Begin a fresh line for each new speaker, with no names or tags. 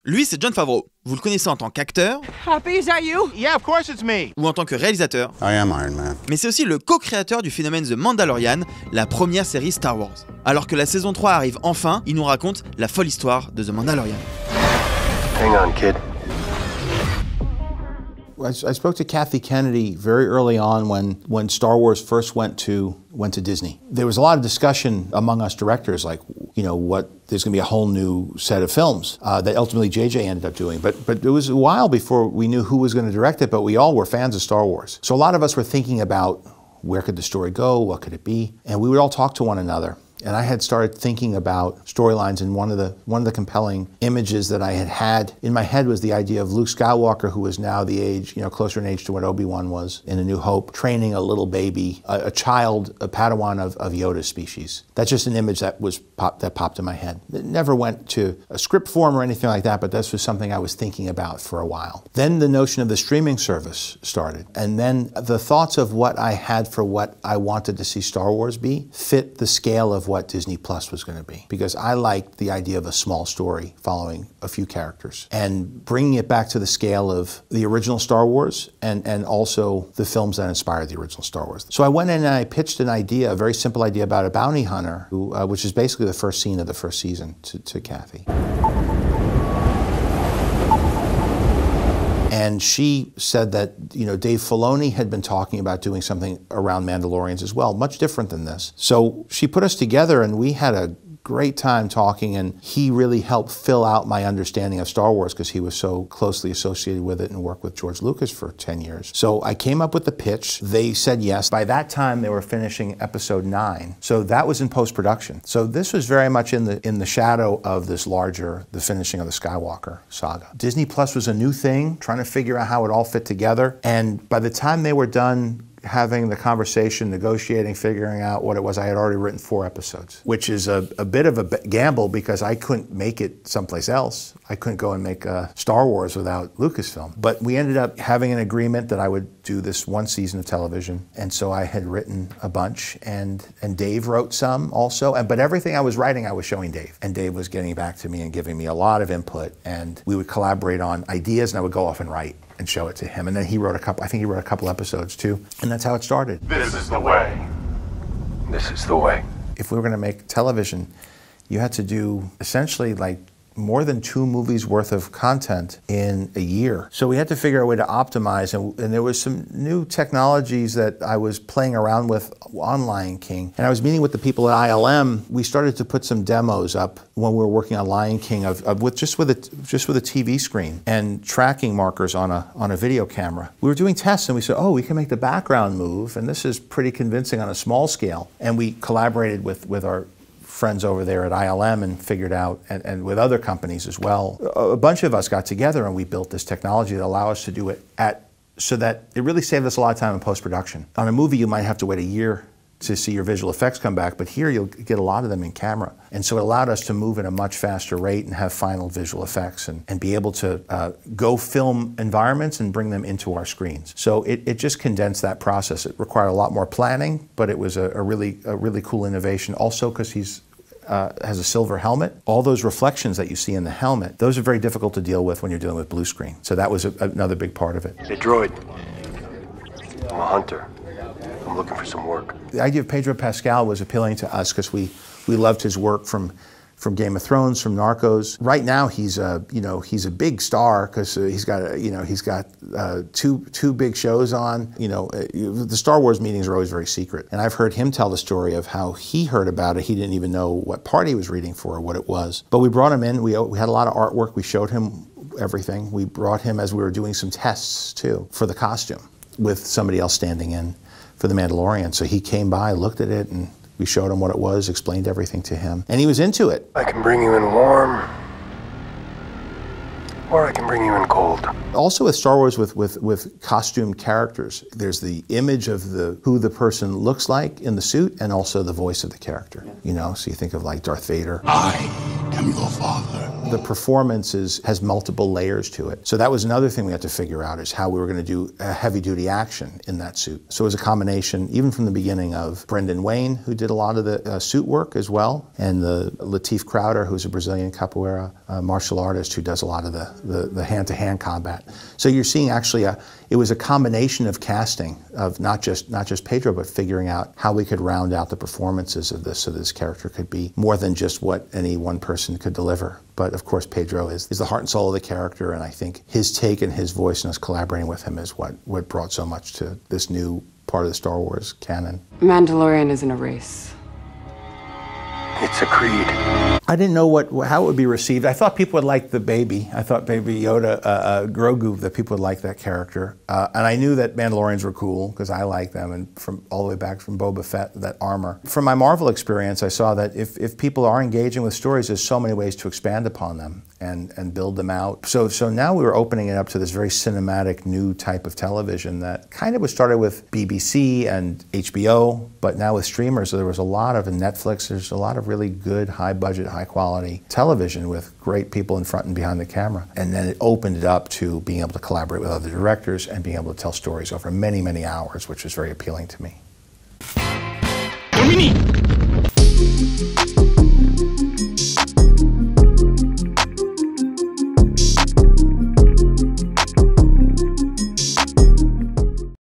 Lui, c'est Jon Favreau. Vous le connaissez en tant qu'acteur.
Happy, is that you?
Yeah, of course it's me.
Ou en tant que réalisateur.
I am Iron Man.
Mais c'est aussi le co-créateur du phénomène The Mandalorian, la première série Star Wars. Alors que la saison 3 arrive enfin, il nous raconte la folle histoire de The Mandalorian.
Hang on, kid.
I spoke to Kathy Kennedy very early on when Star Wars first went to Disney. There was a lot of discussion among us directors, like, you know, there's going to be a whole new set of films that ultimately JJ ended up doing. But it was a while before we knew who was going to direct it, but we all were fans of Star Wars. So a lot of us were thinking about where could the story go, what could it be, and we would all talk to one another. And I had started thinking about storylines, and one of the compelling images that I had in my head was the idea of Luke Skywalker, who was now the age, you know, closer in age to what Obi-Wan was in A New Hope, training a little baby, a child, a Padawan of Yoda's species. That's just an image that popped in my head. It never went to a script form or anything like that, but this was something I was thinking about for a while. Then the notion of the streaming service started, and then the thoughts of what I had for what I wanted to see Star Wars be fit the scale of what Disney Plus was going to be, because I liked the idea of a small story following a few characters and bringing it back to the scale of the original Star Wars and also the films that inspired the original Star Wars. So I went in and I pitched an idea, a very simple idea about a bounty hunter, who, which is basically the first scene of the first season, to Kathy. And she said that, you know, Dave Filoni had been talking about doing something around Mandalorians as well, much different than this. So she put us together and we had a great time talking, and he really helped fill out my understanding of Star Wars because he was so closely associated with it and worked with George Lucas for 10 years. So I came up with the pitch. They said yes. By that time, they were finishing episode 9. So that was in post-production. So this was very much in the shadow of this larger, the finishing of the Skywalker saga. Disney Plus was a new thing, trying to figure out how it all fit together. And by the time they were done having the conversation, negotiating, figuring out what it was, I had already written 4 episodes, which is a bit of a gamble because I couldn't make it someplace else. I couldn't go and make Star Wars without Lucasfilm. But we ended up having an agreement that I would do this 1 season of television. And so I had written a bunch, and Dave wrote some also. But everything I was writing, I was showing Dave. And Dave was getting back to me and giving me a lot of input. And we would collaborate on ideas, and I would go off and write and show it to him. And then he wrote I think he wrote a couple episodes too. And that's how it started.
This is the way. This is the way.
If we were gonna make television, you had to do essentially like more than 2 movies worth of content in a year. So we had to figure out a way to optimize, and there was some new technologies that I was playing around with on Lion King. And I was meeting with the people at ILM. We started to put some demos up when we were working on Lion King just with a TV screen and tracking markers on a video camera. We were doing tests and we said, oh, we can make the background move, and this is pretty convincing on a small scale. And we collaborated with our friends over there at ILM and figured out, and with other companies as well. A bunch of us got together and we built this technology that allowed us to do it so that it really saved us a lot of time in post-production. On a movie, you might have to wait a year to see your visual effects come back, but here you'll get a lot of them in camera. And so it allowed us to move at a much faster rate and have final visual effects and be able to go film environments and bring them into our screens. So it just condensed that process. It required a lot more planning, but it was a really cool innovation. Also because he's has a silver helmet. All those reflections that you see in the helmet, those are very difficult to deal with when you're dealing with blue screen. So that was another big part of it.
Hey, droid. I'm a hunter. I'm looking for some work.
The idea of Pedro Pascal was appealing to us because we loved his work from Game of Thrones, from Narcos. Right now he's a big star because he's got two big shows on. The Star Wars meetings are always very secret, and I've heard him tell the story of how he heard about it. He didn't even know what part he was reading for or what it was. But we brought him in. We had a lot of artwork. We showed him everything. We brought him as we were doing some tests too for the costume with somebody else standing in for the Mandalorian. So he came by, looked at it, and we showed him what it was, explained everything to him, and he was into it.
I can bring you in warm, or I can bring you in cold.
Also with Star Wars, with costumed characters, there's the image of who the person looks like in the suit, and also the voice of the character. So you think of like Darth Vader.
I am your father.
The performance has multiple layers to it. So that was another thing we had to figure out, is how we were going to do a heavy-duty action in that suit. So it was a combination, even from the beginning, of Brendan Wayne, who did a lot of the suit work as well, and the Latif Crowder, who's a Brazilian capoeira martial artist who does a lot of the hand-to-hand combat. So you're seeing actually it was a combination of casting, of not just Pedro, but figuring out how we could round out the performances of this, so this character could be more than just what any one person could deliver. But of course, Pedro is the heart and soul of the character, and I think his take and his voice and us collaborating with him is what brought so much to this new part of the Star Wars canon.
Mandalorian isn't a race.
It's a creed.
I didn't know how it would be received. I thought people would like the baby. I thought baby Yoda, Grogu, that people would like that character. And I knew that Mandalorians were cool, because I like them, and from all the way back from Boba Fett, that armor. From my Marvel experience, I saw that if people are engaging with stories, there's so many ways to expand upon them and build them out. So now we were opening it up to this very cinematic new type of television that kind of was started with BBC and HBO, but now with streamers, so there was a lot of, in Netflix, there's a lot of really good, high-budget, high-quality television with great people in front and behind the camera. And then it opened it up to being able to collaborate with other directors and being able to tell stories over many, many hours, which was very appealing to me.
Konbini!